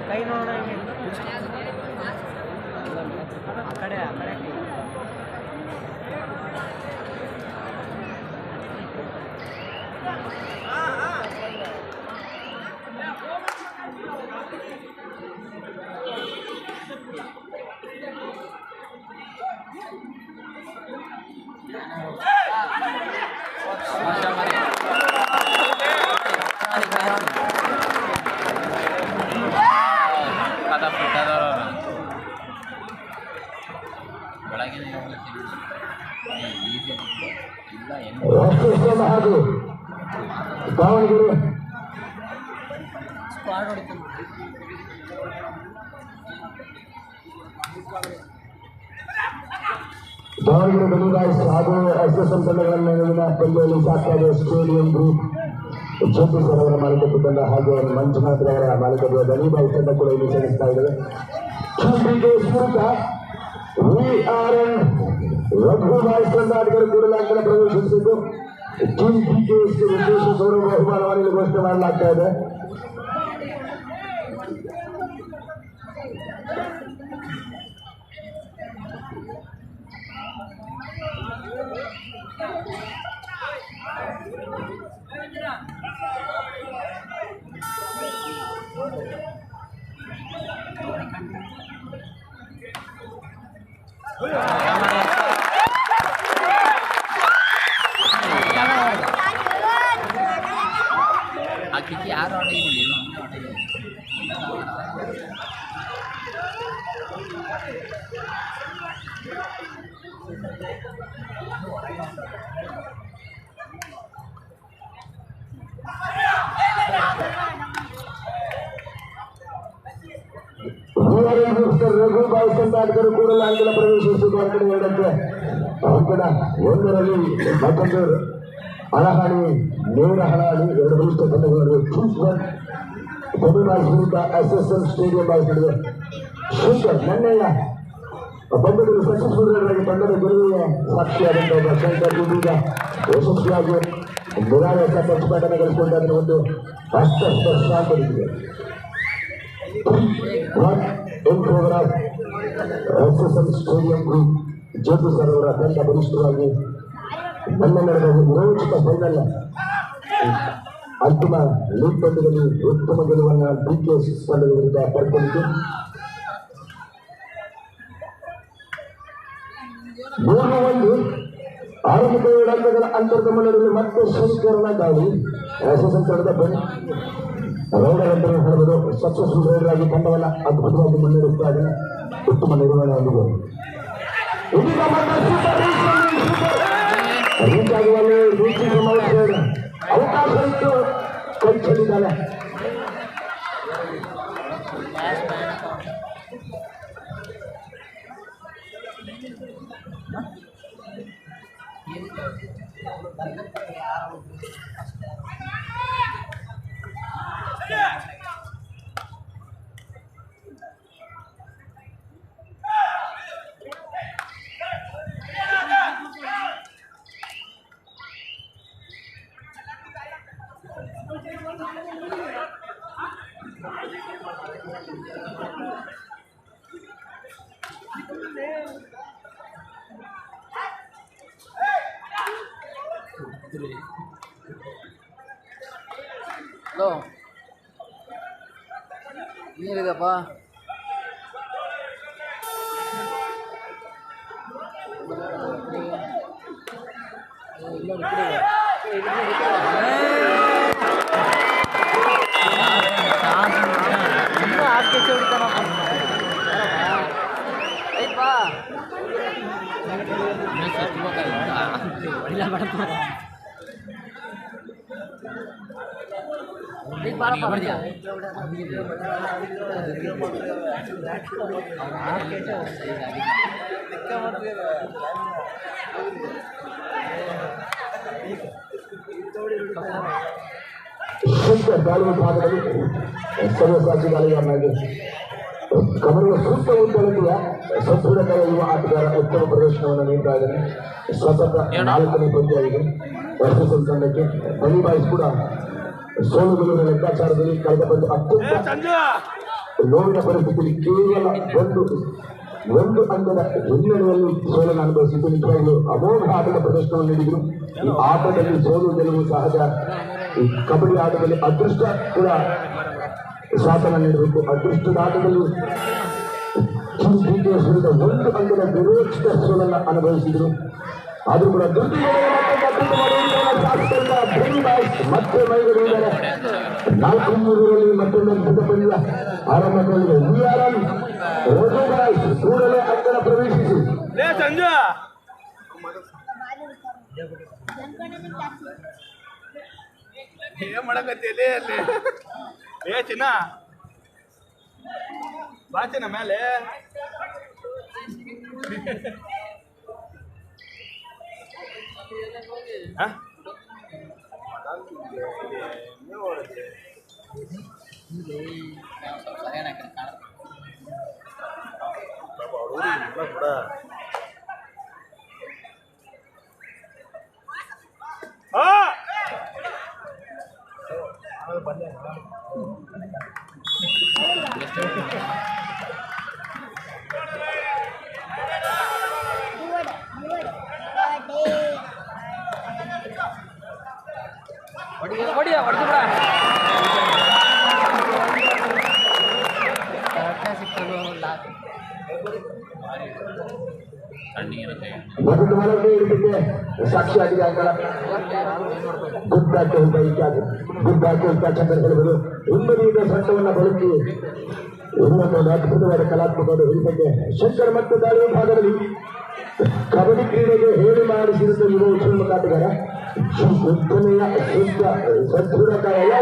ಕೈ ನೋಡೋಣ ಆ ಕಡೆ ಹಾಗೂ ದಾವಣಗೆರೆ ಬೆಲೂರಾಯ್ಸ್ ಹಾಗೂ ಎಸ್ಎಸ್ಎಂ ತಂಡಗಳ ಪಂದ್ಯದಲ್ಲಿ ಸಾಕಾದ ಸ್ಟೇಡಿಯಂ ಗ್ರೂಪ್ ಜ್ಯೋತಿ ಸರ್ ಅವರ ಮಾಲೀಕತ್ವ ತಂಡ ಹಾಗೂ ಮಂಜುನಾಥ್ ಅವರ ಮಾಲೀಕತ್ವ ದನಿಬಾಯಿ ತಂಡ ಕೂಡ ಇಲ್ಲಿ ಸಲ್ಲಿಸ್ತಾ ಇದ್ದಾರೆ. ರಘುಬಾಯಿ ತಂಡಾಟಗಳು ಕೂಡಲಾಂಕಣ ಪ್ರವೇಶಿಸಿದ್ದು ಟೀಮ್ ಪಿಕೆಎಸ್ಗೆ ವಿಶೇಷ ಗೌರವ ಬಹುಮಾನವನ್ನು ಘೋಷಣೆ ಮಾಡಲಾಗ್ತಾ ಇದೆ. ರಘುಬಾಯಿ ತಂಡಾಟಗಳು ಕೂಡಲಾಂಕಣ ಪ್ರವೇಶಿಸಿದ್ದು ಅಂಕಣ ಎರಡಕ್ಕೆ ಅಂಕಣ ಒಂದರಲ್ಲಿ ಮತ್ತೊಂದು ಹಣಹಾಣಿ ನೇರ ಹಣಹಾಣಿ ಎರಡು ಬಲಿಷ್ಠ ತಂಡಗಳು ತಮಿಳುನಾಡು ವಿರುದ್ಧ ಎಸ್ಎಸ್ಎಲ್ ಸ್ಟೇಡಿಯಂ ಬಾಯಿಸಿದೆ. ಶಂಕರ್ ನನ್ನಯ್ಯ ಬಂದವರು ಸಕ್ಸಸ್ಫುಲ್ ತಂಡದ ಗೆಲುವಿಗೆ ಸಾಕ್ಷಿಯಾದಂತಹ ಶಂಕರ್ ಇದೀಗ ಯಶಸ್ವಿಯಾಗಿ ನಿರಾಯಕ ಪ್ರತಿಭಟನೆ ಗಳಿಸಿಕೊಂಡಾಗ ಒಂದು ಅಷ್ಟಸ್ಪಷ್ಟ ಬರೆದಿದೆ. ಎಸ್ಎಸ್ಎಲ್ ಸ್ಟೇಡಿಯಂ ಗ್ರೂಪ್ ಜ್ಯೋತಿ ಸರ್ ಅವರ ತಂಡ ಬಲಿಷ್ಠವಾಗಿ ಮೊನ್ನೆ ನಡೆದ ರೋಚಕ ಫೈನಲ್ ಅಂತಿಮ ಲೀಗ್ ಪಂದ್ಯದಲ್ಲಿ ಉತ್ತಮ ಗೆಲುವನ್ನು ಡಿಕೆಎಸ್ ತಂಡದ ವಿರುದ್ಧ ಪಡ್ಕೊಂಡಿದ್ದು 3-1 ಆರಂಭಿಕ 2 ಅಂಕಗಳ ಅಂತರದ ಮುನ್ನಡೆಯಲ್ಲಿ ಮತ್ತೆ ಶಂಕರನ ದಾಳಿ. ಎಸ್ಎಸ್ಎಲ್ ತಂಡದ ರೈಡರ್ ಅಂತ ಹೇಳಬಹುದು. ಸಕ್ಸಸ್ಫುಲ್ ರೈಡರ್ ಆಗಿ ತಂಡವನ್ನು ಅದ್ಭುತವಾಗಿ ಮುನ್ನಡೆಸ್ತಾ ಇದ್ದಾನೆ. ಉತ್ತಮ ನಿರ್ವಹಣೆ ಆಗಿದೆ. ರೀಚ್ ಆಗುವಲ್ಲಿ ಅವಕಾಶ ಇತ್ತು, ಕೈ ಚೆಲ್ಲಿದ್ದಾನೆ. ಹಲೋ, ಏನಿದೆಪ್ಪ? ಗಾಳಿ ಭಾಗದಲ್ಲಿ ಸರ್ವಸಾಕ್ಷಿ ಗಾಳಿಗಾರನಾಗಿ ಕಮಲದ ಸೂಕ್ತ ಉದ್ದಳತೆಯ ಸದೃಢತೆಯ ಯುವ ಆಟಗಾರ ಉತ್ತಮ ಪ್ರದರ್ಶನವನ್ನು ನೀಡ್ತಾ ಇದ್ದಾನೆ. ಸತತ 4ನೇ ಪಂದ್ಯ ಆಗಿದೆ ಎಸ್ಎಸ್ಎಲ್ ತಂಡಕ್ಕೆ. ಬಲಿಬಾಯ್ಸ್ ಕೂಡ ಸೋಲು ಗೆಲುವಿನ ಲೆಕ್ಕಾಚಾರದಲ್ಲಿ ಕಳೆದ ಪಂದ್ಯ ಅತ್ಯಂತ ನೋವಿನ ಪರಿಸ್ಥಿತಿಯಲ್ಲಿ ಕೇವಲ ಒಂದು ಅಂಕದ ಹಿನ್ನೆಲೆಯಲ್ಲಿ ಸೋಲನ್ನು ಅನುಭವಿಸಿದ್ದು. ನಿಜವಾಗಲೂ ಅಮೋಘ ಆಟದ ಪ್ರದರ್ಶನವನ್ನು ನೀಡಿದರು. ಈ ಆಟದಲ್ಲಿ ಸೋಲು ಗೆಲುವು ಸಹಜ. ಈ ಕಬಡ್ಡಿ ಆಟದಲ್ಲಿ ಅದೃಷ್ಟ ಕೂಡ ಶಾಸನ ನೀಡಬೇಕು. ಅದೃಷ್ಟದ ಆಟದಲ್ಲಿ ವಿರುದ್ಧ 1 ಅಂಕದ ವಿರೋಚಿತ ಸೋಲನ್ನು ಅನುಭವಿಸಿದರು. ಆದರೂ ಕೂಡ ಮತ್ತೆ ಮೈಗೂರಿದ್ದಾರೆ. 4-3 ಮತ್ತೊಂದು ಅದ್ಭುತ ಪಂದ್ಯ ಆರಂಭಗೊಂಡಿದೆ. ಕೂಡಲೇ ಅಂಕಣ ಪ್ರವೇಶಿಸಿ ಏನ್ ಮಾಡಕತ್ತೀಲಿ ಅಲ್ಲಿ ಏ ಚಿನ್ನ ಬಾ ಚಿನ್ನ ಮೇಲೆ ಸಾಕ್ಷಿಯಾಗಿದೆ ಅಂಕಣ. ಗುದ್ದಾಟ ಚಂದ್ರ ಹೇಳಬಹುದು. ಹಿಂಬದಿಯಿಂದ ಸಟ್ಟವನ್ನು ಬಳಸಿ ಇನ್ನೊಂದು ಅದ್ಭುತವಾದ ಕಲಾತ್ಮಕವಾದ ಹಿಡಿತಕ್ಕೆ ಶಂಕರ್ ಮತ್ತು ದಾಳಿ ಭಾಗದಲ್ಲಿ ಕಬಡ್ಡಿ ಕ್ರೀಡೆಗೆ ಹೇಳಿ ಮಾಡಿಸಿದ ಯುವ ಉತ್ಸವ ಆಟಗಾರ ಉತ್ತಮೆಯ ಸದೃಢತೆಯ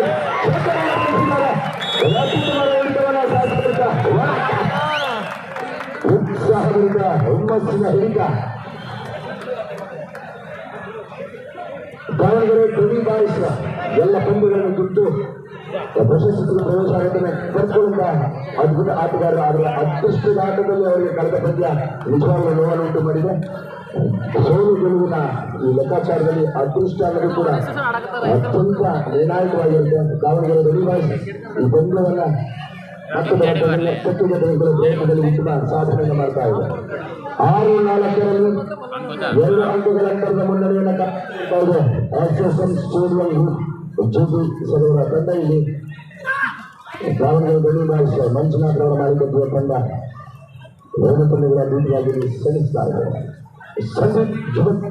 ಉತ್ಸಾಹದಿಂದ ಹುಮ್ಮಸ್ಸಿನ ಹಿಡಿತ. ದಾವಣಗೆರೆ ಗಡಿ ಬಾಯಿಸ ಎಲ್ಲ ಪಂದ್ಯಗಳನ್ನು ಗೆದ್ದು ಪ್ರಶಸ್ತಿಗೆ ಪ್ರವೇಶ ಆಗುತ್ತಾನೆ ಕರ್ಕೊಳ್ಳುತ್ತ ಅದ್ಭುತ ಆಟಗಾರರು. ಆದರೆ ಅದೃಷ್ಟದ ಆಟದಲ್ಲಿ ಅವರಿಗೆ ಕಳೆದ ಪಂದ್ಯ ನಿಜವಾಗ್ಲೂ ನೋವನ್ನುಂಟು ಮಾಡಿದೆ. ಸೋಲು ಗೆಲುವಿನ ಈ ಲೆಕ್ಕಾಚಾರದಲ್ಲಿ ಅದೃಷ್ಟ ಅನ್ನೋದು ಕೂಡ ಅತ್ಯಂತ ನಿರ್ಣಾಯಕವಾಗಿರುತ್ತೆ. ದಾವಣಗೆರೆ ಗಡಿ ಬಾಯಿಸ ಈ ಪಂದ್ಯವನ್ನ ಮತ್ತೊಂದು ಪ್ರಯತ್ನದಲ್ಲಿ ಉತ್ತಮ ಸಾಧನೆಯನ್ನು ಮಾಡ್ತಾ ಇದೆ. 6-4ರಲ್ಲಿ 2 ಅಂಕಗಳ ಅಂತರದ ಮುನ್ನಡೆಯನ್ನು ಕಾಯ್ತಾ ಇದೆ ಎಸ್ಎಸ್ಎಂ ಸ್ಟೇಡಿಯಂ ಜ್ಯೋತಿ ಸರೋವರ ತಂಡ. ಇಲ್ಲಿ ದಾವಣಗೆರೆ ಗಡಿ ಬಾಯಿಸ ಮಂಜುನಾಥ್ ಅವರ ಮಾಲೀಕತ್ವದ ತಂಡ 2 ತಂಡಗಳ ಭೇಟಿಯಾಗಿ ಸಲ್ಲಿಸ್ತಾ ಇದೆ. ಸಂದೀಪ್ ಜುಬತ್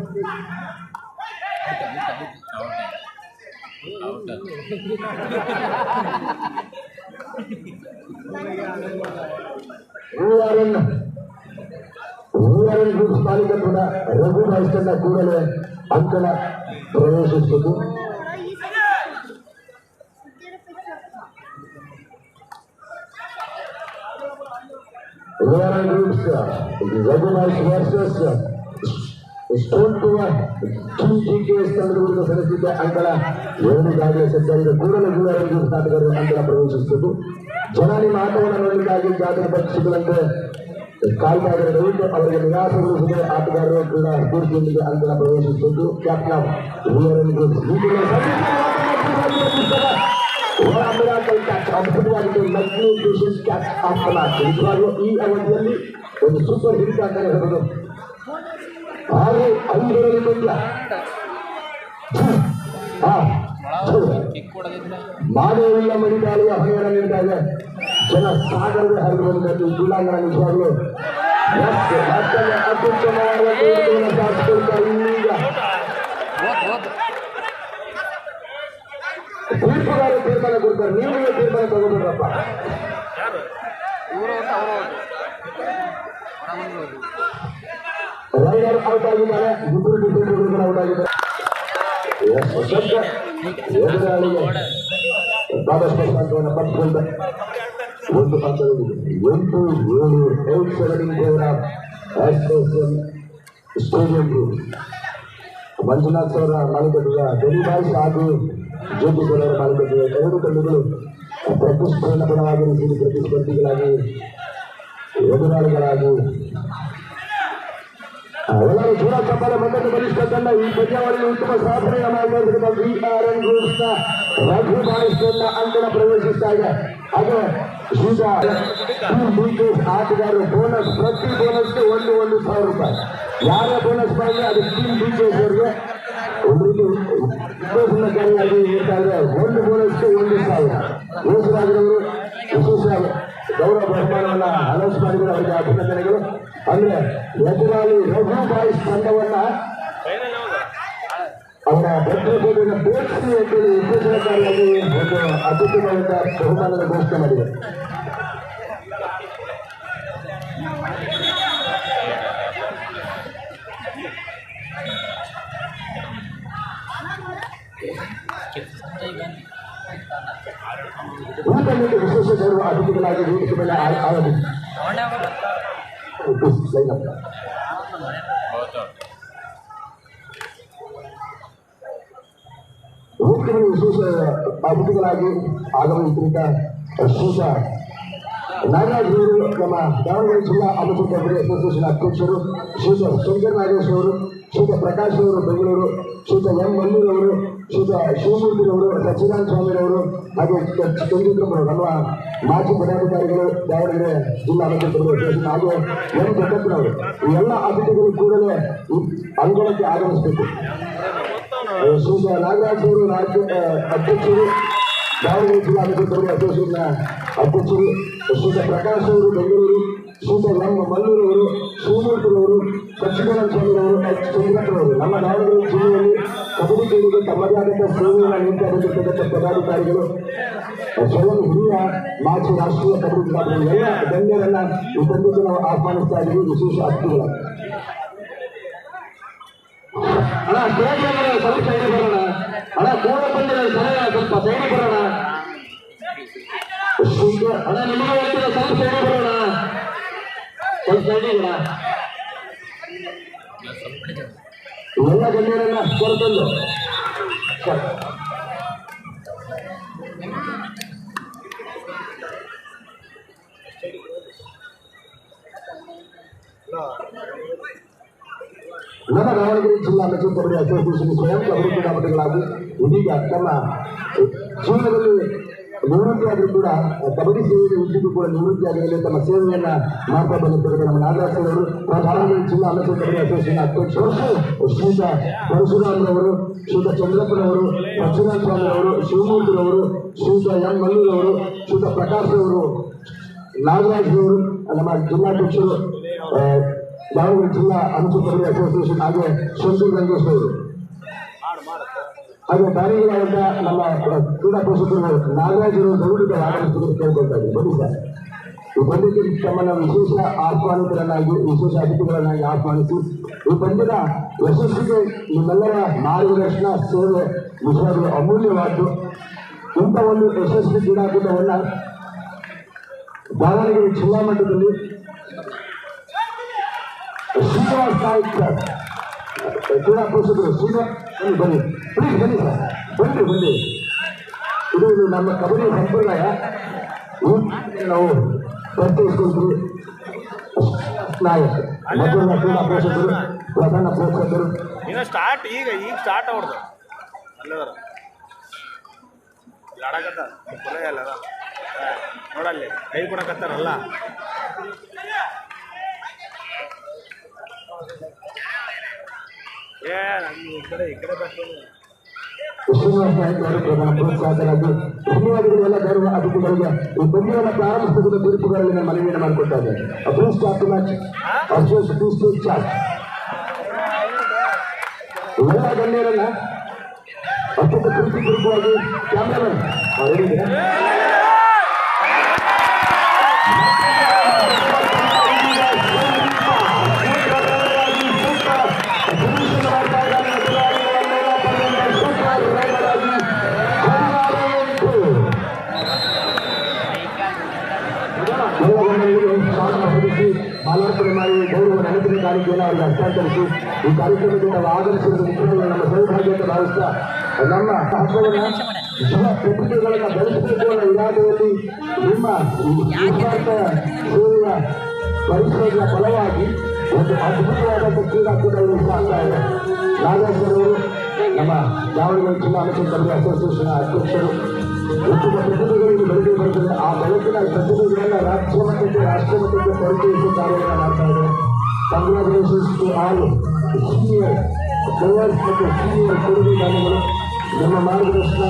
ಗ್ರೂಪ್ಸ್ ಮಾಲೀಕತ್ವದ ರಘು ಬಾಯ್ಸ್ ತಂಡ ಕೂಡಲೇ ಅಂಕಣ ಪ್ರವೇಶಿಸಿತು. Groups Raghu boys versus stone TKS ತಂಡದ ವಿರುದ್ಧ ಸಲ್ಲಿಸಿದ್ದ ಅಂಕಣ 2 ಸಜ್ಜಾಗಿದೆ. ಕೂಡಲೇ ಗ್ರೂಪ್ಸ್ ಆಟಗಾರರು ಅಂಕಣ ಪ್ರವೇಶಿಸಿತು. ಜನ ನಿಮ್ಮ ಆಟವನ್ನು ನೋಡಲಿಕ್ಕಾಗಿ ಜಾತ್ರೆ ಪಕ್ಷಿಗಳಂತೆ ಕಾಯ್ತಾ ಇದ್ದಾರೆ. ದಯವಿಟ್ಟು ಅವರಿಗೆ ನಿರಾಸೆಗೊಳಿಸಿದ ಆಟಗಾರರು ಕ್ರೀಡಾ ಸ್ಫೂರ್ತಿಯೊಂದಿಗೆ ಅಂಕಣ ಪ್ರವೇಶಿಸಿದ್ದು. ಕ್ಯಾಪ್ಟನ್ ಅದ್ಭುತವಾಗಿದ್ದು magnificent catch of the match. ನಿಜವಾಗ್ಲೂ ಈ ಅವಧಿಯಲ್ಲಿ ಒಂದು ಸೂಪರ್ ಹಿಟ್ ಅಂತಾನೆ ಹೇಳಬಹುದು. 6-5ರಲ್ಲಿ ಪಂದ್ಯ ಮಾನವೀಯ ಮಡಿದಾಳಿಯ ಹೊಣೆಯನ್ನು ನೀಡ್ತಾ ಇದೆ. ಜನ ಸಾಗರವೇ ಹರಿದು ಬಂದಿದ್ದು ಕ್ರೀಡಾಂಗಣ. ನಿಜವಾಗ್ಲೂ ಅತ್ಯುತ್ತಮವಾದ ಈಗ ತೀರ್ಪುಗಾರರು ತೀರ್ಮಾನ ಕೊಡ್ತಾರೆ. ನೀವು ತೀರ್ಮಾನ ತಗೋಬೇಡ್ರಪ್ಪ. ರೈಡರ್ ಔಟ್ ಆಗಿದ್ದಾರೆ. 2 ಡಿಫೆಂಡರ್ಗಳು ಔಟ್ ಆಗಿದ್ದಾರೆ. ಎದುರಾಳಿಗೆ ಬಾಬಾಸ್ಪರ್ಶವನ್ನು ಪಡೆದುಕೊಂಡ 1 ಪಂದ್ಯದಲ್ಲಿ 8-7 ಸ್ಟೇಡಿಯಂ ಮಂಜುನಾಥ್ ಅವರ ಮಾಲೀಕತ್ವದ ಗಡಿ ಬಾಯ್ಸ್ ಹಾಗೂ ಜ್ಯೋತಿ ಅವರ ಮಾಲೀಕತ್ವದ 2 ತಂಡಗಳು ಪ್ರತಿಸ್ಪರ್ಧಾತ್ಮಕವಾಗಿ ಪ್ರತಿಸ್ಪರ್ಧಿಗಳಾಗಿ ಎದುರಾಳಿಗಳಾಗಿ ಎಲ್ಲರೂ ಜೋರ ಚಪ್ಪಾಳೆ ಮತ್ತೊಂದು ಬಲಿಷ್ಠ ತಂಡ ಈ ಪಂದ್ಯಾವಳಿಯಲ್ಲಿ ಉತ್ತಮ ಸಾಧನೆಯ ಮಾಡಿರ್ತಕ್ಕಂಥ VRN ಗ್ರೂಪ್ಸ್ ನ ರಘು ಬಾಯ್ಸ್ ತಂಡ ಅಂಕಣ ಪ್ರವೇಶಿಸ್ತಾ ಇದೆ. ಹಾಗೆ ಈಗ ಆಟಗಾರರು ಬೋನಸ್, ಪ್ರತಿ ಬೋನಸ್ಗೆ 1,000 ರೂಪಾಯಿ. ಯಾರೇ ಬೋನಸ್ ಬಂದ್ರೆ ಅದು ಟೀಮ್ BKS ಅವರಿಗೆ ಒಂದು ರೀತಿ ಉದ್ದೇಶಕಾರಿಯಾಗಿ ಇರ್ತಾ ಇದೆ. ಒಂದು ಬೋನಸ್ಗೆ 1,000. ಯೋಚರಾಗಿರೋರು ವಿಶೇಷ ಗೌರವ ಬಹುಮಾನವನ್ನ ಅನೌನ್ಸ್ ಮಾಡಿದರೆ ಅವರಿಗೆ ಅಭಿನಂದನೆಗಳು. ಅಂದ್ರೆ ಎದುರಾಳಿ ರಘು ಬಾಯ್ಸ್ ತಂಡವನ್ನ ಅವರ ಭದ್ರತೆಯನ್ನು ಬೋಧಿಸಿ ಅಂತೇಳಿ ಉದ್ದೇಶಕಾರಿಯಾಗಿ ಒಂದು ಅತ್ಯುತ್ತಮವಾದ ಬಹುಮಾನದ ಘೋಷಣೆ ಮಾಡಿದೆ. ಊಟದಲ್ಲಿ ವಿಶೇಷ ಗೌರವ ಅತಿಥಿಗಳಾಗಿ ವೇದಿಕೆ ಮೇಲೆ ವೇದಿಕೆಯಲ್ಲಿ ವಿಶೇಷ ಅತಿಥಿಗಳಾಗಿ ಆಗಮಿಸಿದ ಶ್ರೀಜ ನಾಗರಾಜ್ ಅವರು, ನಮ್ಮ ದಾವಣಗೆರೆ ಜಿಲ್ಲಾ ಅನುಕೂಲ ಅಸೋಸಿಯೇಷನ್ ಅಧ್ಯಕ್ಷರು, ಶ್ರೀಜ ಶಂಕರ್ ನಾಗೇಶ್ ಅವರು, ಶ್ರೀಜ ಪ್ರಕಾಶ್ ಅವರು ಬೆಂಗಳೂರು, ಶ್ರೀಜ ಎಂ ಮಲ್ಲೂರ್ ಅವರು, ಶ್ರೀಜ ಶಿವಮೂರ್ತಿರವರು, ಸಚ್ಚಿದಾನಂದ ಸ್ವಾಮಿರವರು, ಹಾಗೆ ಚಂದ್ರಕರ್ ನಮ್ಮ ಮಾಜಿ ಪದಾಧಿಕಾರಿಗಳು ದಾವಣಗೆರೆ ಜಿಲ್ಲಾ ಅನುಕೂಲ ಅಸೋಸಿಯೇಷನ್, ಹಾಗೆ ಎಂ ಜಗತ್ನವರು. ಈ ಎಲ್ಲ ಅತಿಥಿಗಳು ಕೂಡಲೇ ಅಂಗಳಕ್ಕೆ ಆಗಮಿಸಬೇಕು. ಶ್ರೀಜ ನಾಗರಾಜ್ ಅವರು ರಾಜ್ಯ ಅಧ್ಯಕ್ಷರು, ದಾವಣಗೆರೆ ಜಿಲ್ಲಾ ಅನುಕೂಲ ಅಸೋಸಿಯೇಷನ್ನ ಅಧ್ಯಕ್ಷರು, ಶ್ರೀಜ ಪ್ರಕಾಶ್ ಅವರು ಬೆಂಗಳೂರು, ಶ್ರೀಜ ಎಂ ಮಲ್ಲೂರ್ ಅವರು, ಶಿವಮೂರ್ತಿರವರು, ಸಚ್ಚಿದಾನಂದ ಸ್ವಾಮಿರವರು, ಚಂದ್ರಕರ್ ನಮ್ಮ ದಾವಣಗೆರೆ ಜಿಲ್ಲೆಯಲ್ಲಿ ಕಬಡ್ಡಿ ಕ್ರೀಡೆಗೆ ತಮ್ಮದೇ ಆದಂಥ ಸೇವೆಯನ್ನು ನೀಡ್ತಾ ಬಂದಿರತಕ್ಕಂಥ ಪದಾಧಿಕಾರಿಗಳು, ಸ್ವಯಂ ಹಿರಿಯ ಮಾಜಿ ರಾಷ್ಟ್ರೀಯ ಕಬಡ್ಡಿ ಕ್ರೀಡಾಪಟುಗಳು, ಎಲ್ಲ ಗಣ್ಯರನ್ನ ಈ ಪಂದ್ಯಕ್ಕೆ ನಾವು ಆಹ್ವಾನಿಸ್ತಾ ಇದ್ದೀವಿ. ವಿಶೇಷ ಅತಿಥಿಗಳ ಅಣ್ಣ ಸ್ಟೇಜ್ ಸ್ವಲ್ಪ ಸೈಡ್ ಬರೋಣ. ಅಣ್ಣ ಕೂಡ ಬಂದಿರೋ ಸಮಯ ಸ್ವಲ್ಪ ಸೈಡ್ ಬರೋಣ. ಅಣ್ಣ ನಿಮಗೆ ಹೇಳ್ತೀರ ಸ್ವಲ್ಪ ಸೈಡ್ ಬರೋಣ, ಸ್ವಲ್ಪ ಸೈಡ್ ಇರೋಣ. ಎಲ್ಲ ಗಣ್ಯರನ್ನ ಕೊರತಂದು ನಮ್ಮ ದಾವಣಗೆರೆ ಜಿಲ್ಲಾ ಮೆಚ್ಚು ಕಬಡ್ಡಿ ಅಸೋಸಿಯೇಷನ್ ಸ್ವಯಂ ಕಬಡ್ಡಿ ಕ್ರೀಡಾಪಟುಗಳಾಗಿ ಇದೀಗ ತಮ್ಮ ಜೀವನದಲ್ಲಿ ನಿವೃತ್ತಿಯಾದರೂ ಕೂಡ ಕಬಡ್ಡಿ ಸೇವೆಗೆ ಉದ್ಯೋಗ ಕೂಡ ನಿವೃತ್ತಿಯಾಗಲಿ ತಮ್ಮ ಸೇವೆಯನ್ನ ಮಾಡ್ತಾ ಬಂದಿರ್ತಾರೆ ನಮ್ಮ ನಾಗರಾಜ್ ಅವರು, ದಾವಣಗೆರೆ ಜಿಲ್ಲಾ ಮೆಚ್ಚು ಕಬಡ್ಡಿ ಅಸೋಸಿಯೇಷನ್ ಅಧ್ಯಕ್ಷರು, ಶ್ರೀಜ ಪರಶುರಾಮ್ರವರು, ಶ್ರೀಜ ಚಂದ್ರಪ್ಪನವರು, ಸಚ್ಚಿದಾನಂದ ಸ್ವಾಮಿರವರು, ಶಿವಮೂರ್ತಿರವರು, ಶ್ರೀಜ ಎಂ ಮಲ್ಲೂರ್ ಅವರು, ಶ್ರೀಜ ಪ್ರಕಾಶ್ ಅವರು, ನಾಗರಾಜ್ ಅವರು, ನಮ್ಮ ಜಿಲ್ಲಾಧ್ಯಕ್ಷರು, ದಾವಣಗೆರೆ ಜಿಲ್ಲಾ ಅನುಕೂಲ ಕಬಡ್ಡಿ ಅಸೋಸಿಯೇಷನ್, ಹಾಗೆ ಶಂಕರ್ ರಂಗೇಶ್ ಅವರು, ಹಾಗೆ ದಾನಿಗಳಾದಂಥ ನಮ್ಮ ಕ್ರೀಡಾ ಪೋಷಕರು ನಾಗರಾಜ್ ಅವರು ದಯವಿಟ್ಟು ಆಗಮಿಸಬೇಕು ಕೇಳ್ಕೊಳ್ತಾ ಇದ್ದೀವಿ. ಬನ್ನಿ ಸರ್, ಈ ಪಂದ್ಯಕ್ಕೆ ತಮ್ಮನ್ನು ವಿಶೇಷ ಆಹ್ವಾನಿತರನ್ನಾಗಿ, ವಿಶೇಷ ಅತಿಥಿಗಳನ್ನಾಗಿ ಆಹ್ವಾನಿಸಿ ಈ ಪಂದ್ಯದ ಯಶಸ್ಸಿಗೆ ನಿಮ್ಮೆಲ್ಲರ ಮಾರ್ಗದರ್ಶನ, ಸೇವೆ ನಿಜವಾಗಲೂ ಅಮೂಲ್ಯವಾದ್ದು. ಇಂಥ ಒಂದು ಯಶಸ್ವಿ ಕ್ರೀಡಾಕೂಟವನ್ನು ದಾವಣಗೆರೆ ಜಿಲ್ಲಾ ಮಟ್ಟದಲ್ಲಿ ಶ್ರೀನಿವಾಸ್ ನಾಯ್ಕ್ ಸರ್ ಕ್ರೀಡಾ ಪೋಷಕರು, ಶ್ರೀನಿವಾಸ್ ಬನ್ನಿ ಪ್ಲೀಸ್ ಬನ್ನಿ ಸರ್, ಬನ್ನಿ. ಇದು ನಮ್ಮ ಕಬಡ್ಡಿ ಸಂಪ್ರದಾಯ, ನಾವು ಪರಿಚಯಿಸ್ಕೊಳ್ತೀವಿ. ನಾಯಕ್ ಮತ್ತೊಂದು ಕ್ರೀಡಾ ಪೋಷಕರು, ಪ್ರಧಾನ ಪೋಷಕರು. ಸ್ಟಾರ್ಟ್ ಈಗ ಸ್ಟಾರ್ಟ್ ಅವ್ರದ್ದು ಅಲ್ಲದ ಆಡಕತ್ತ ಅಲ್ಲ ನೋಡಲ್ಲಿ ಕೈ ಕೊಡಕತ್ತಾರಲ್ಲ. ಈ ಕಡೆ ಶ್ರೀನಿವಾಸ ನಾಯ್ಕ ಅವರು ಪ್ರಧಾನ ಪ್ರೋತ್ಸಾಹಕರಾಗಿ ಧನ್ಯವಾದಗಳು. ಎಲ್ಲ ಗೌರವ ಅತಿಥಿಗಳಿಗೆ ಈ ಪಂದ್ಯವನ್ನು ಪ್ರಾರಂಭಿಸಿದ ತೀರ್ಪುಗಳಲ್ಲಿ ಮನವಿಯನ್ನು ಮಾಡಿಕೊಡ್ತಾ ಇದ್ದಾರೆ. Please start to match, please take charge. ಎಲ್ಲ ಗಣ್ಯರನ್ನ ಅತ್ಯಂತ ಪ್ರೀತಿಪೂರ್ವಕವಾಗಿ ಕ್ಯಾಮ್ರಾಮನ್ ಮಾಲಾರ್ಪಣೆ ಮಾಡಿ ಗೌರವ ನೆನಪಿನ ಕಾಣಿಕೆಯನ್ನು ಅವರಿಗೆ ಹಸ್ತಾಂತರಿಸಿ ಈ ಕಾರ್ಯಕ್ರಮದಿಂದ ಆಗಮಿಸಿರುವ ಮುಖ್ಯಮಂತ್ರಿ ನಮ್ಮ ಸೌಭಾಗ್ಯ ಅಂತ ಭಾವಿಸ್ತಾ ನಮ್ಮ ಹಕ್ಕುಗಳನ್ನು ಯುವ ಪ್ರತಿಭೆಗಳನ್ನು ಬೆಳೆಸಬೇಕು ಅನ್ನೋ ಇರಾದೆಯಲ್ಲಿ ನಿಮ್ಮ ಸೇವೆಯ ಪರಿಶ್ರಮದ ಫಲವಾಗಿ ಒಂದು ಅದ್ಭುತವಾದಂಥ ಕ್ರೀಡಾಕೂಟಗಳು ಸಾಗ್ತಾ ಇದೆ. ನಾಗೇಶ್ವರವರು ನಮ್ಮ ದಾವಣಗೆರೆ ಜಿಲ್ಲಾ ಅನುಸೂಚನೆ ಅಸೋಸಿಯೇಷನ್ ಅಧ್ಯಕ್ಷರು ಉತ್ತಮ ಪ್ರತಿಭೆಗಳಿಗೆ ಬೆಳೆದು ಬರುತ್ತದೆ. ಆ ಬೆಳಕಿನ ಪ್ರತಿಭೆಗಳನ್ನು ರಾಜ್ಯ ಮಟ್ಟಕ್ಕೆ ರಾಷ್ಟ್ರ ಮಟ್ಟಕ್ಕೆ ಪರಿಚಯಿಸುವ ಕಾರ್ಯವನ್ನು ಮಾಡ್ತಾ ಇದೆ. Congratulations to all senior players ಮತ್ತು ಸೀನಿಯರ್ ಕೊಡುಗೆದಾರಗಳು. ನಿಮ್ಮ ಮಾರ್ಗದರ್ಶನ,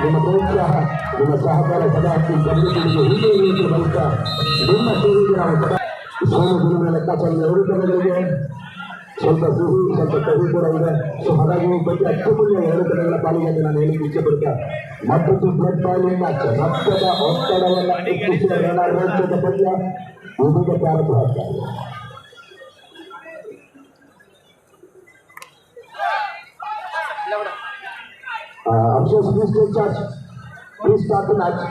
ನಿಮ್ಮ ಪ್ರೋತ್ಸಾಹ, ನಿಮ್ಮ ಸಹಕಾರ ಸದಾ ಗಮನಿಗಳಿಗೆ ಹಿಂದೆ ಬಳಿಕ ನಿಮ್ಮ ಸೇವೆಗೆ ನಾವು ಸದಾ ಸೋಲು ಗುರುವಿನ ಲೆಕ್ಕಾಚಾರದ ಎರಡು ತಂಡಗಳಿಗೆ ಸ್ವಲ್ಪ ಸಿಹಿ ಸ್ವಲ್ಪ ಕಹಿ ಕೂಡ ಇದೆ. ಸೊ ಹಾಗಾಗಿ ಈ ಬಗ್ಗೆ ಅತ್ಯಮೂಲ್ಯ ಎರಡು ತಂಡಗಳ ಪಾಲಿಗೆ ಅಂತ ನಾನು ಹೇಳಿಕ್ಕೆ ಇಚ್ಛೆಪಡ್ತಾ ಮತ್ತೊಂದು ಬ್ಲಡ್ ಬಾಯ್ಲಿಂಗ್ ಮ್ಯಾಚ್ ರಕ್ತದ ಒತ್ತಡವನ್ನು ಹೆಚ್ಚಿಸುವ ರಣರೋಚಕ ಪಂದ್ಯ ಇದೀಗ ಪ್ರಾರಂಭ ಆಗ್ತಾ ಇದೆ. Upstairs, please take charge. Please start the match.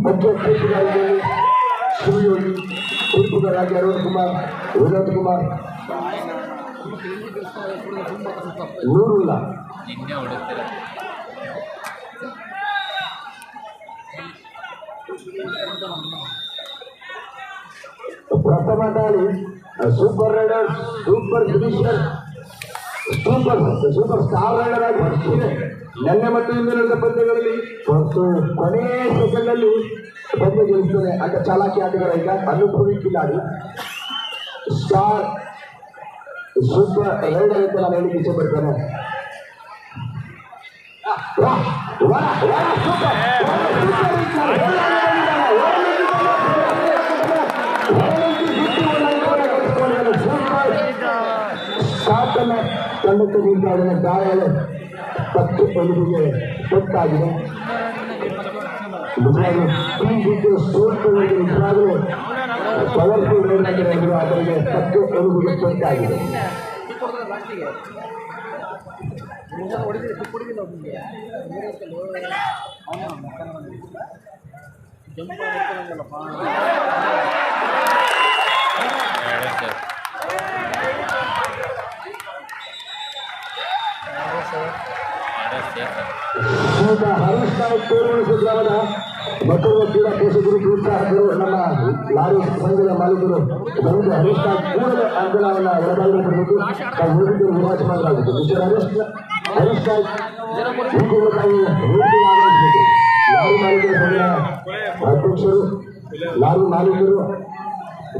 मुख्य अतिथिगारರು ಶ್ರೀಯೋಗಿ ಉಡುಪುಗರಾಗಿ ಅರುಣ್ ಕುಮಾರ್, ವಿನೋದ್ ಕುಮಾರ್, ನೂರುಲ್ಲಾ, ಪ್ರಥಮ ದಾಳಿ super raider, super finisher, super star raider ಆಗಿ ಬರ್ತಿದೆ. ನಿನ್ನೆ ಮತ್ತು ಇಂದಿನ ಪಂದ್ಯಗಳಲ್ಲಿ ಕೊನೆಯ ಸೆಕೆಂಡ್ ಅಲ್ಲಿ ಪಂದ್ಯ ಗೆಲ್ಲಿಸ್ತಾನೆ ಅಂತ ಚಾಲಾಕಿ ಆಟಗಾರ ಈಗ ಅನುಭವಿ ಕಿಲಾಡಿ ಸ್ಟಾರ್ ಸೂಪರ್ ರೈಡರ್ ಅಂತ ನಾನು ಹೇಳಿಕ್ಕೆ ಇಚ್ಛೆ ಪಡ್ತೇನೆ. ಸಾಕನ್ನ ತಂಡಕ್ಕೆ ನಿಂತಾಗಿನ ಗಾಯಗಳು ಪತ್ತು ಪೈಲಿಗೆ ಪಟ್ಟಾಗಿದೆ. ನಿಜವಾಗ್ಲೂ ಸ್ಟೋರ್ಗಳಿಗೆ ನಿಜವಾಗ್ಲೂ ಪವರ್ಫುಲ್ ರೈಡರ್ ಅದರಿಗೆ ಪತ್ತು ಎಲುಬಿಗೆ ಪಟ್ಟಾಗಿದೆ. ಈಗ ಹರೀಶ್ ನಾಯಕ್ ತೋರುಣಿಸುವ ಗ್ರಾಮದ ಮತ್ತೊಬ್ಬ ಕ್ರೀಡಾ ಪೋಷಕರು ಪ್ರೋತ್ಸಾಹಕರು ನಮ್ಮ ಲಾರಿ ಸಂಘದ ಮಾಲೀಕರು ಬಂದು ಹರೀಶ್ ನಾಯಕ್ ಕೂಡಲೇ ಅಂಕಣವನ್ನು ಹೊರಬಾಗಿಲು ಪಡೆದು ತಾವು ಹೋಗಿದ್ದು ವಿರಾಜ ಮಾಡಲಾಗಿತ್ತು. ಮಿಸ್ಟರ್ ಹರೀಶ್ ನಾಯಕ್ ಹೂಗುಣಕ್ಕಾಗಿ ವೇದಿಕೆಗೆ ಆಗಮಿಸಬೇಕು. ಲಾರಿ ಮಾಲೀಕರ ಸಂಘದ ಅಧ್ಯಕ್ಷರು, ಲಾರಿ ಮಾಲೀಕರು,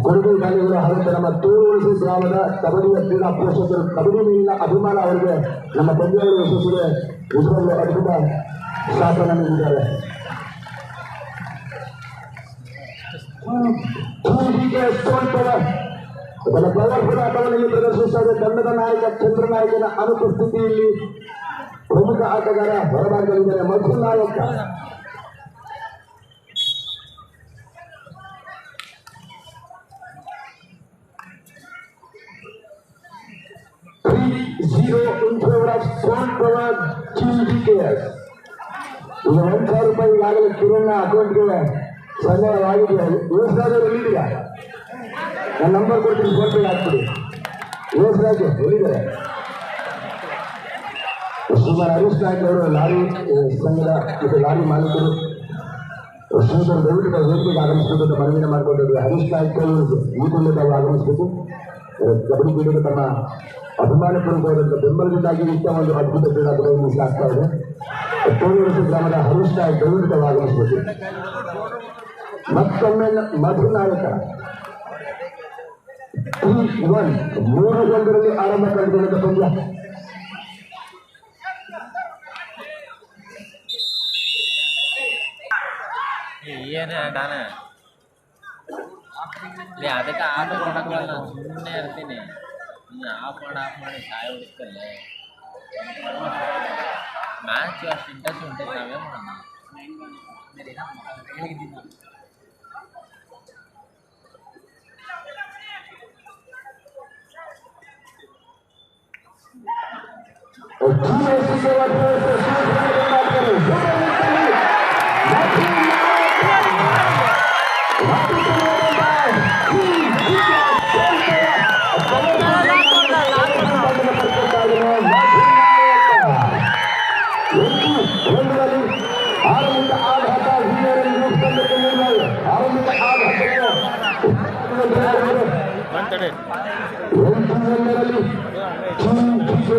ಕೊಡುಗೆ ದಾನಿಗಳು ಹಾಗೂ ನಮ್ಮ ತೋರುಣಿಸಿ ಗ್ರಾಮದ ಕಬಡ್ಡಿಯ ಕ್ರೀಡಾ ಪೋಷಕರು, ಕಬಡ್ಡಿ ಮೇಲಿನ ಅಭಿಮಾನ ಅವರಿಗೆ ನಮ್ಮ ಪಂದ್ಯಗಳು ಯಶಸ್ಸಿಗೆ ನಿಜವಾಗ್ಲೂ ಅದ್ಭುತ ಸಾಥನ್ನು ನೀಡಿದ್ದಾರೆ. ತನ್ನ ಪವರ್ಫುಲ್ ಆಟವನ್ನು ಪ್ರದರ್ಶಿಸಿದ ತಂಡದ ನಾಯಕ ಚಂದ್ರನಾಯಕನ ಅನುಪಸ್ಥಿತಿಯಲ್ಲಿ ಪ್ರಮುಖ ಆಟಗಾರ ಹೊರಬಾಗಲಿದ್ದಾರೆ ಮಧು ನಾಯಕ. $0 in favor of Stone Power QBKS. ಈಗ $1,000 ಈಗಾಗಲೇ ಕಿರಣ್ಣ ಅಕೌಂಟ್ಗೆ ಸಂಗ್ರಹವಾಗಿದೆ. ಯೋಸರಾಜ್ ಎಲ್ಲಿದೆಯಾ? ನನ್ನ ನಂಬರ್ ಕೊಡ್ತೀನಿ, ಫೋನ್ ಪೇ ಹಾಕ್ಬಿಡಿ. ಯೋಸರಾಜ್ ಎಲ್ಲಿದ್ದಾರೆ? ಶ್ರೀಮಾನ್ ಹರೀಶ್ ನಾಯಕ್ ಅವರು ಲಾರಿ ಸಂಘದ ಮತ್ತು ಲಾರಿ ಮಾಲೀಕರು ಶ್ರೀಧರ್ ದಯವಿಟ್ಟು ವೇದಿಕೆಗೆ ಆಗಮಿಸಬೇಕು ಅಂತ ಮನವಿನ ಮಾಡಿಕೊಂಡಿದ್ದಾರೆ. ಹರೀಶ್ ನಾಯಕ್ ಅವರು ಈ ಕುರಿತು ತಾವು ಆಗಮಿಸಬೇಕು. ಕಬಡ್ಡಿ ಕ್ರೀಡೆಗೆ ತಮ್ಮ ಅಭಿಮಾನಪೂರ್ವಕವಾದಂಥ ಬೆಂಬಲದಿಂದಾಗಿ ಇಂಥ ಒಂದು ಅದ್ಭುತ ಕ್ರೀಡಾಕೂಟವನ್ನು ಸಾಗ್ತಾ ಇದೆ. ತೋರುಣಿಸಿ ಗ್ರಾಮದ ಹರೀಶ್ ನಾಯಕ್ ದಯವಿಟ್ಟು ತಾವು ಆಗಮಿಸಬೇಕು. ಮತ್ತೊಮ್ಮೆ ಮಧು ನಾಯಕ 3-1 3-1ರಲ್ಲಿ ಆರಂಭ ಕಂಡುಕೊಂಡ ಪಂದ್ಯ. ಏನೇ ಡಾನ ಅದಕ್ಕೆ ಆಟ ಕೊಡೋಕ್ಕಲ್ಲ, ಸುಮ್ಮನೆ ಇರ್ತೀನಿ. ನೀನು ಆಫ್ ಮಾಡಿ ಸಾಯ ಹುಡುಕಲ್ಲೇ ಮ್ಯಾಚ್ ಅಷ್ಟು ಇಂಟ್ರೆಸ್ಟ್ ಉಂಟು. ನಾವೇ ಮಾಡೋಣ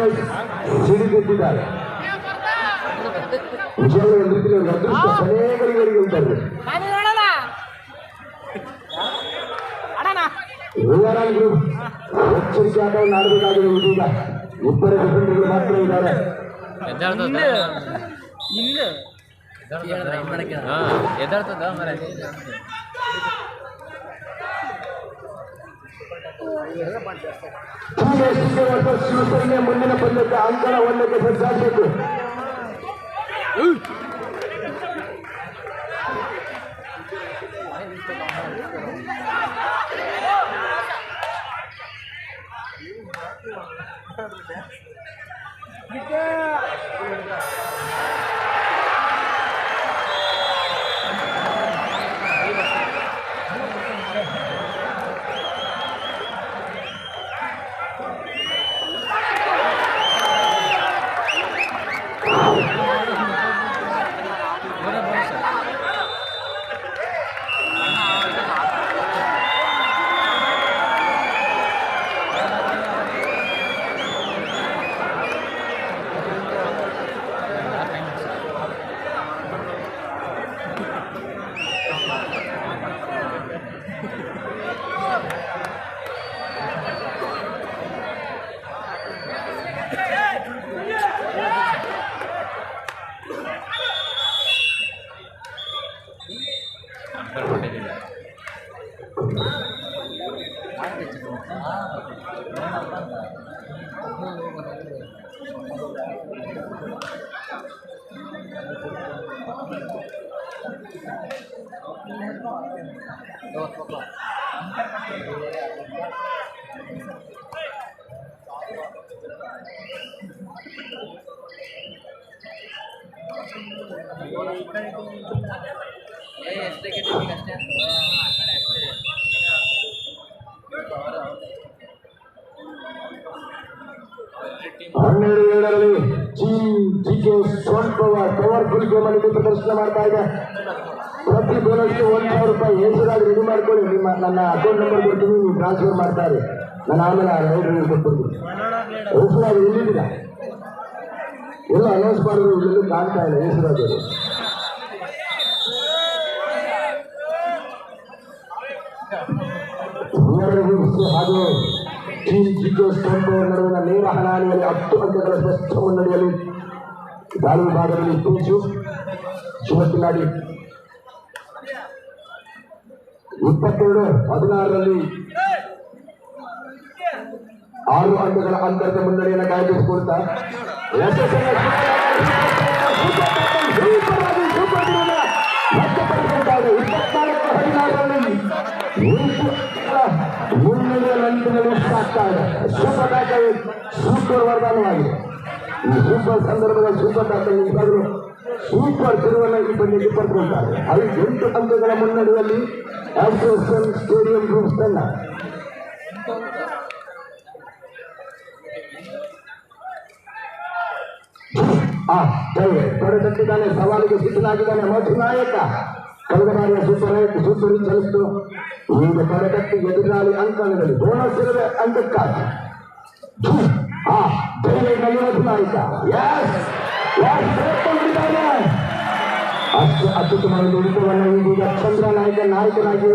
ವಿಶ್ವೇಶ್ ಸಿಡಿದಿದ್ದಾರೆ. ವಿಜಯಗಳ ರೀತಿಯಲ್ಲಿ ಅದೃಷ್ಟ ಕೊನೆಗಳಿಗೆ ಉಂಟಾಗಿದೆ. ವಿಆರ್ಆರ್ ಗ್ರೂಪ್ ಎಚ್ಚರಿಕೆ ಆಟವನ್ನು ಆಡಬೇಕಾಗಿದೆ. ಇದೀಗ ಇಬ್ಬರು ಡಿಫೆಂಡರ್ಗಳು ಮಾತ್ರ ಇದ್ದಾರೆ. ಎದಾಡ್ತದ ಮರ ಶಿವಸೇನೆ ಮುಂದಿನ ಪಂದ್ಯಕ್ಕೆ ಅಂಕಣ 1ಕ್ಕೆ ಸಜ್ಜಾಗಬೇಕು. ಹನ್ನೆರಡು ಏಳರಲ್ಲಿ ಜಿಕೆ ಸ್ವಲ್ಪ ಪವರ್ಫುಲ್ ಗೇಮ್ ಅಲ್ಲಿ ಪ್ರದರ್ಶನ ಮಾಡ್ತಾ ಇದೆ. ಪ್ರತಿ ಬೋನಸ್ಗೆ ₹1,000 ಹೆಸರಾಗಿ ರೆಡಿ ಮಾಡ್ಕೊಳ್ಳಿ. ನನ್ನ ಅಕೌಂಟ್ ನಂಬರ್ ಕೊಡ್ತೀನಿ, ನೀವು ಟ್ರಾನ್ಸ್ಫರ್ ಮಾಡ್ತಾರೆ. ನಾನು ಆಮೇಲೆ ರೈಡ್ರಿಗೆ ಕೊಡ್ತೀನಿ. ಹೆಸರಾಗಿ ಎಲ್ಲಿದ್ದೀರಾ? ಎಲ್ಲ ಅನೌನ್ಸ್ ಮಾಡಿದ್ರು, ಇಲ್ಲೆಲ್ಲೂ ಕಾಣ್ತಾ ಇಲ್ಲ ಹೆಸರಾದರು. ಹಾಗೂ ಜಿಕೆ ಸ್ವಲ್ಪ ನಡುವಿನ ನೇರ ಹಣಾಣಿಯಲ್ಲಿ 10 ಅಂಕಗಳ ಸ್ಪಷ್ಟ ಮುನ್ನಡೆಯಲ್ಲಿ ದಾಳಿ ವಿಭಾಗದಲ್ಲಿ ಪೀಚು ಶಿವಕಿಲಾಡಿ 22-16ರಲ್ಲಿ 6 ಅಂಕಗಳ ಅಂತರದ ಮುನ್ನಡೆಯನ್ನು ಕಾಯ್ದಿರಿಸಿಕೊಳ್ತಾ ಮುನ್ನಡೆಯ ನಂತರದಲ್ಲಿ ಆಗ್ತಾ ಇದೆ. ಸೂಪರ್ ಟ್ಯಾಕಲ್ ಸೂಪರ್ ವರದಾನವಾಗಿದೆ. ಈ ಸೂಪರ್ ಸಂದರ್ಭದಲ್ಲಿ ಸೂಪರ್ ಟ್ಯಾಕಲ್ ಇಬ್ಬರು ಸೂಪರ್ ತಿರುವನ್ನ ಈ ಪಂದ್ಯಕ್ಕೆ ಪಡೆದುಕೊಳ್ತಾರೆ. 8 ಅಂಕಗಳ ಮುನ್ನಡೆಯಲ್ಲಿ ಆಸ್ಟ್ರೇಲಿಯನ್ ಸ್ಟೇಡಿಯಂ ಗ್ರೂಪ್ಸ್ ತಂಡ. ತೊಡೆತಟ್ಟಿದ್ದಾನೆ, ಸವಾಲಿಗೆ ಸಿದ್ಧನಾಗಿದ್ದಾನೆ ಮಧು ನಾಯಕ. ಕಳೆದ ಬಾರಿಯ ಸೂಪರ್ ಚಲಿಸಿತು. ಈಗ ತೊಡೆತಟ್ಟಿ ಎದುರಾಳಿ ಅಂಕಣದಲ್ಲಿ ಬೋನಸ್ ಇರದೆ ಅಂಕಕ್ಕಾಗಿ ಮಧು ನಾಯಕ ಅಷ್ಟು ಅತ್ಯುತ್ತಮವಾದ ಹಿಡಿತವನ್ನು ಇದೀಗ ಚಂದ್ರ ನಾಯಕ ನಾಯಕನಾಗಿ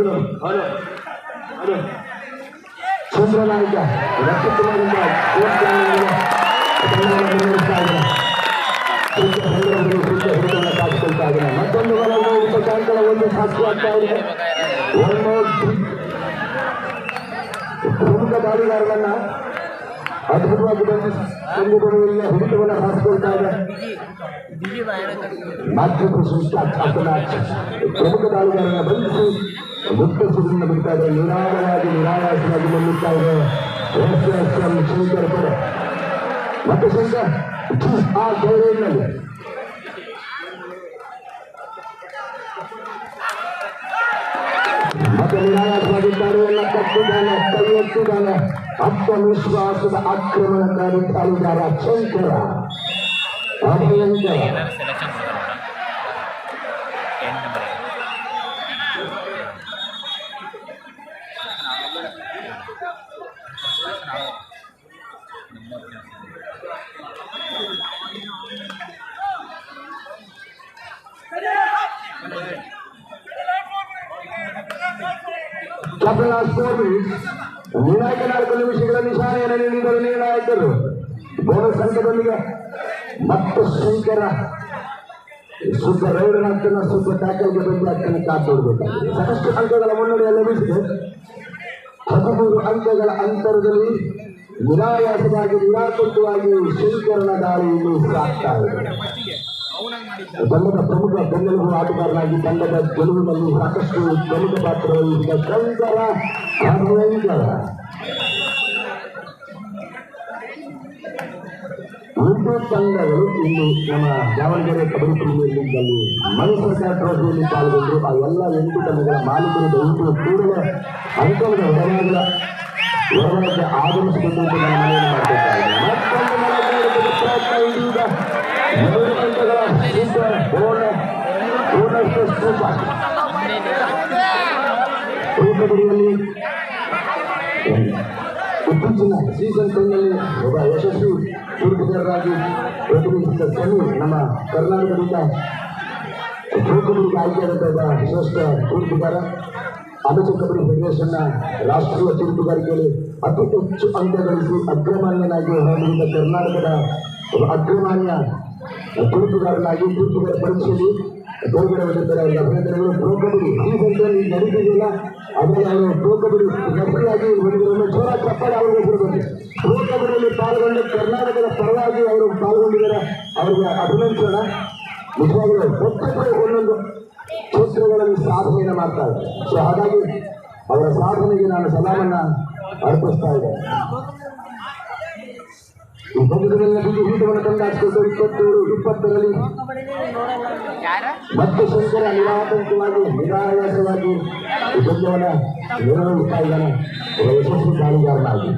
ಚಂದ್ರ ನಾಯಕ ಅತ್ಯುತ್ತಮದಿಂದ ಸಾಧಿಸ್ಕೊಳ್ತಾ ಇದ್ದಾನೆ. ಮತ್ತೊಂದು ಅಂಕಣ ಒಂದು ಸಾಕ್ಷಿ ಆಗ್ತಾ ಇದೆ. ಪ್ರಮುಖ ದಾಳಿಗಾರರನ್ನ ಅದ್ಭುತವಾಗಿ ಬಂದಿರುವ ಹಿಡಿತವನ್ನು ಸಾಧಿಸ್ಕೊಳ್ತಾ ಇದೆ. ಪ್ರಮುಖ ದಾಳಿಗಾರರನ್ನ ಬಂಧಿಸಿ ಮುಕ್ತಸಿದಿಂದ ಬಿಡ್ತಾ ಇದೆ. ನಿರಾಯಾಸವಾಗಿ ಬಂದಿರ್ತಾ ಇದೆ ಶಂಕರ್ ಪಡೆ. ಮತ್ತೆ ಶಂಕರ್ ಆ ಗೌರವನಲ್ಲಿ ಮತ್ತೆ ನಿರಾಯಾಸವಾಗಿದ್ದಾರೆ. ಎಲ್ಲ ಕಟ್ಟಿದ್ದಾನೆ, ಕೈ ಎತ್ತಿದ್ದಾನೆ. ಆತ್ಮವಿಶ್ವಾಸದ ಆಕ್ರಮಣಕಾರಿ ದಾಳಿಗಾರ ಶಂಕರ ಅಭಯಂಕರ. ಕಪಿಲ್ ಸ್ಕೋರ್ ನಿರ್ಣಾಯಕ 4 ನಿಮಿಷಗಳ ನಿಶಾನೆಯನ್ನು ನೀಡಿದರು ನಿರ್ಣಾಯಕರು. ಬೋನಸ್ ಅಂಕದೊಂದಿಗೆ ಮತ್ತೆ ಶಂಕರ ಸೂಪರ್ ರೈಡರ್ ಆಗ್ತಾನೆ, ಸೂಪರ್ ಟ್ಯಾಕಲ್ಗೆ ಬಂದು ಆಗ್ತಾನೆ ಕಾಪಾಡಬೇಕಾಗಿದೆ. ಸಾಕಷ್ಟು ಅಂಕಗಳ ಮುನ್ನಡೆಯನ್ನು ಲಭಿಸಿದೆ. 13 ಅಂಕಗಳ ಅಂತರದಲ್ಲಿ ನಿರಾಯಾಸವಾಗಿ ನಿರಾಕೃತವಾಗಿ ಶಂಕರನ ದಾಳಿಯನ್ನು ಸಾಕ್ತಾ ಇದೆ. ತಂಡದ ಪ್ರಮುಖ ಬೆನ್ನೆಲುಬು ಆಟಗಾರನಾಗಿ ತಂಡದ ಗೆಲುವಿನಲ್ಲಿ ಸಾಕಷ್ಟು ಪ್ರಮುಖ ಪಾತ್ರ ವಹಿಸಿದ ಶಂಕರ ಭಯಂಕರ. ಉರ್ದು ತಂಡಗಳು ಇಂದು ನಮ್ಮ ದಾವಣಗೆರೆ ಕಬಡ್ಡಿ ಪ್ರೀಮಿಯರ್ ಲೀಗ್ನಲ್ಲಿ ಮೈಸೂರು ಟ್ರೋಫಿಯಲ್ಲಿ ಪಾಲ್ಗೊಂಡು ಆ ಎಲ್ಲ 8 ತಂಡಗಳ ಮಾಲೀಕರು ದಯವಿಟ್ಟು ಕೂಡಲೇ ಅಂಕಣದ ಹೊರಗಡೆ ಆಗಮಿಸಿಕೊಂಡು ನನ್ನ ಮನೆಯನ್ನು ಮಾಡಬೇಕಾಗಿದೆ. ಮತ್ತೊಂದು ಪ್ರಯತ್ನ ಇದೀಗ 2 ಗಂಟೆಗಳ ಸೂಪರ್ ಬೋನಸ್ ಸೂಪರ್ ಕಬಡ್ಡಿಯಲ್ಲಿ ಇತ್ತೀಚಿನ ಸೀಸನ್ 10ನಲ್ಲಿ ಒಬ್ಬ ಯಶಸ್ವಿ ತೀರ್ಪುಗಾರರಾಗಿ ಪ್ರತಿನಿಧಿಸಿದ ಸನ್ನಿ ನಮ್ಮ ಕರ್ನಾಟಕದಿಂದ ಕಬಡ್ಡಿಗೆ ಆಯ್ಕೆಯಾದಂತಹ ಒಬ್ಬ ಶ್ರೇಷ್ಠ ತೀರ್ಪುಗಾರ. ಅಮೆಚೂರ್ ಕಬಡ್ಡಿ ಫೆಡರೇಷನ್ನ ರಾಷ್ಟ್ರೀಯ ತೀರ್ಪುಗಾರಿಕೆಯಲ್ಲಿ ಅತಿ ಹೆಚ್ಚು ಅಂಕ ಗಳಿಸಿ ಅಗ್ರಮಾನ್ಯನಾಗಿ ಹೊರಬಿದ್ದ ಕರ್ನಾಟಕದ ಒಬ್ಬ ಅಗ್ರಮಾನ್ಯ ತೀರ್ಪುಗಾರನಾಗಿ ತೀರ್ಪುಗಾರ ಪರೀಕ್ಷೆಯಲ್ಲಿ ತೋರ್ಗಡೆ ಹೊಂದಿದ್ದಾರೆ. ಅವರಿಗೆ ಅಭಿನಂದನೆಗಳು. ಪ್ರೋ ಕಬಡ್ಡಿ ಸೀಸನ್ ನಡೀತಿದೆಯಲ್ಲ, ಅದರಲ್ಲಿ ಅವರು ಪ್ರೋ ಕಬಡ್ಡಿ ರೆಫರಿಯಾಗಿ ಹೊಂದಿರುವ ಜೋರ ಚಪ್ಪಾಳೆ ಅವರಿಗೆ ಕೊಡಬೇಕು. ಪ್ರೋ ಕಬಡ್ಡಿಯಲ್ಲಿ ಪಾಲ್ಗೊಂಡು ಕರ್ನಾಟಕದ ಪರವಾಗಿ ಅವರು ಪಾಲ್ಗೊಂಡಿದ್ದಾರೆ. ಅವರಿಗೆ ಅಭಿನಂದಿಸೋಣ. ನಿಜವಾಗಲೂ ಪ್ರತಿಯೊಬ್ಬರು ಒಂದೊಂದು ಕ್ಷೇತ್ರಗಳಲ್ಲಿ ಸಾಧನೆಯನ್ನು ಮಾಡ್ತಾ ಇದ್ದಾರೆ. ಸೊ ಹಾಗಾಗಿ ಅವರ ಸಾಧನೆಗೆ ನಾನು ಸಲಾಮನ್ನ ಅರ್ಪಿಸ್ತಾ ಇದ್ದೇನೆ. ಈ ಪಂದ್ಯದಲ್ಲಿ ಹೀಟವನ್ನು ತಂದಾಡಿಸಿಕೊಂಡು 22-20ರಲ್ಲಿ ಮತ್ತೆ ಶಂಕರ ನಿರಾತಂಕವಾಗಿ ನಿರಾಯಾಸವಾಗಿ ಈ ಪಂದ್ಯವನ್ನು ನಿರ್ವಹಿಸ್ತಾ ಇದ್ದಾನೆ ಒಬ್ಬ ಯಶಸ್ವಿ ದಾಳಿಗಾರನಾಗಿ.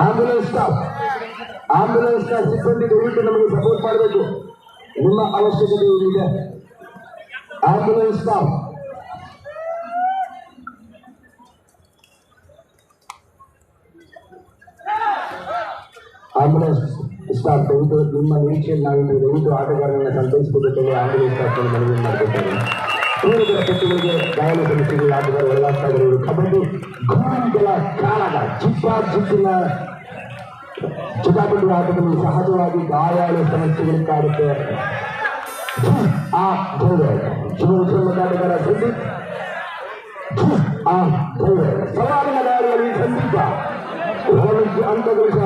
ಆಂಬ್ಯುಲೆನ್ಸ್ ಸಿಬ್ಬಂದಿ ದಯವಿಟ್ಟು ನಮಗೆ ಸಪೋರ್ಟ್ ಮಾಡಬೇಕು. ನಿಮ್ಮ ಅವಶ್ಯಕತೆ ಇದೆ. ಆಂಬ್ಯುಲೆನ್ಸ್ ಸ್ಟಾಫ್ ದಯವಿಟ್ಟು ನಿಮ್ಮ ನಿರೀಕ್ಷೆಯಲ್ಲಿ ನಾವಿಂದು ದಯವಿಟ್ಟು ಆಟಗಾರರನ್ನು ಸಂತೈಸಿಕೊಳ್ಳಬೇಕಂದ್ರೆ ಆಂಬ್ಯುಲೆನ್ಸ್ ಸ್ಟಾಫ್ ಮನವಿ ಮಾಡಬೇಕಾಗಿದೆ. ಪೂರ್ವದ ಪಟ್ಟಿಗಳಿಗೆ ಗಾಯನ ಸಮಸ್ಯೆಗಳು ಆಟಗಾರ ಒಳಗಾಗ್ತಾ ಇದ್ದಾರೆ. ಕಬಡ್ಡಿ ಗೋಲಿಗಳ ಕಾಳಗ ಜಿಪ್ಪಿನ ಚಿಟಾಪಟಿ ಆಟದಲ್ಲಿ ಸಹಜವಾಗಿ ಗಾಯಾಳು ಸಮಸ್ಯೆಗಳು ಕಾಡುತ್ತೆ. ಆ ಧೈರ್ಯ ಆಟಗಾರ ಸಂದೀಪ್, ಆ ಧೈರ್ಯ ಸವಾಲಿನ ದಾಳಿಯಲ್ಲಿ ಸಂದೀಪ, ಅಂತರ್ದೇಶ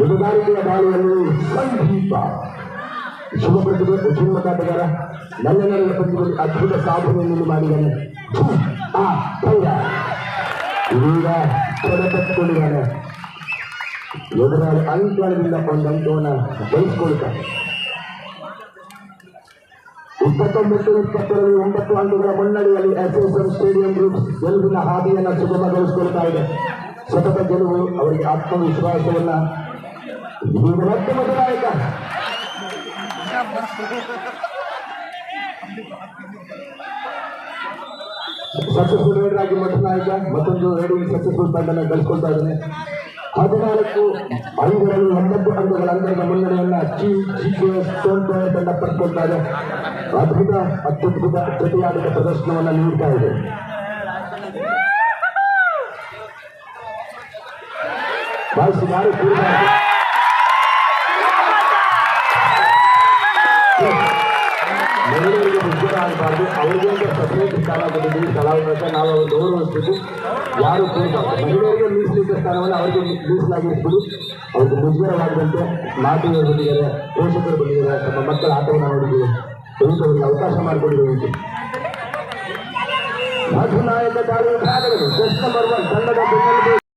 ಎದುಗಾರಿಕೆಯ ದಾಳಿಯಲ್ಲಿ ಸಂದೀಪ ಶುಭ ಪ್ರತಿಭೆ ಆಟಗಾರ ನಲ್ಲೆಲ್ಲರ ಪಂದ್ಯದಲ್ಲಿ ಅದ್ಭುತ ಸಾಧನೆಯನ್ನು ಮಾಡಿದ್ದಾನೆ. ಆ ಧೈರ್ಯ ಈಗ ತೊಡಗಿಕೊಂಡಿದ್ದಾನೆ. ಎದುರಾಳಿ ಅಂಕಣದಿಂದ ಒಂದು ಅಂಕವನ್ನು ಗಳಿಸಿಕೊಳ್ತಾರೆ. 29-20ರಲ್ಲಿ 9 ಅಂಕಗಳ ಮುನ್ನಡೆಯಲ್ಲಿ ಎಸ್ಎಸ್ಎಂ ಸ್ಟೇಡಿಯಂ ಗ್ರೂಪ್ ಗೆಲುವಿನ ಹಾದಿಯನ್ನು ಸುಗಮಗೊಳಿಸಿಕೊಳ್ತಾ ಇದೆ. ಸತತ ಗೆಲುವು ಅವರಿಗೆ ಆತ್ಮವಿಶ್ವಾಸವನ್ನ ಇದೀಗ ಮತ್ತೆ ಮೊದಲಾಯಿಕ ಸಕ್ಸಸ್ಫುಲ್ ರೈಡರ್ ಆಗಿ ಮೊದಲಾಯಿಕ ಮತ್ತೊಂದು ರೈಡಿಂಗ್ ಸಕ್ಸಸ್ಫುಲ್ ತಂಡನ ಗಳಿಸ್ಕೊಳ್ತಾ ಇದ್ದಾನೆ. 14-5ರಲ್ಲಿ 9 ಅಂಕಗಳ ಅಂತರದ ಮುನ್ನಡೆಯನ್ನ ಜಿಪಿಎಸ್ ತಂಡ ಪಡೆದುಕೊಳ್ತಾ ಇದೆ. ಅತ್ಯದ್ಭುತ ಜೊತೆಯಾಡಿದ ಪ್ರದರ್ಶನವನ್ನು ನೀಡ್ತಾ ಇದೆ. ಬಾಯಿಸಿದಾರು ಮಹಿಳೆಯರಿಗೆ ಮುಖ್ಯ ಆಗಬಾರ್ದು. ಅವರಿಗೆ ಅಂತ ಸಪರೇಟ್ ಸ್ಥಾನ ಕೊಟ್ಟಿದ್ದೀವಿ ಕಲಾವಿದ, ನಾವು ಅವ್ರು ಗೌರವಿಸ್ಬೇಕು. ಯಾರು ಕೂಡಬಾರ್ದು. ಮಹಿಳೆಯರಿಗೆ ಮೀಸಲಿದ್ದ ಸ್ಥಾನವನ್ನು ಅವರಿಗೆ ಮೀಸಲಾಗಿರ್ಬೋದು. ಅವ್ರಿಗೆ ಮುಜುಗರವಾಗದಂತೆ ಮಾತುಗಳು ಬಂದಿದ್ದಾರೆ, ಪೋಷಕರು ಬಂದಿದ್ದಾರೆ, ತಮ್ಮ ಮಕ್ಕಳ ಆಟವನ್ನು ನೋಡಿದ್ದೀವಿ. ದಯವಿಟ್ಟು ಅವರಿಗೆ ಅವಕಾಶ ಮಾಡಿಕೊಡಿರುವುದು. ಮಧುನಾಯಕ ದಾಳಿ ವಿಭಾಗದಲ್ಲಿ 1 ತಂಡದ ಬೆನ್ನೆಲುಬು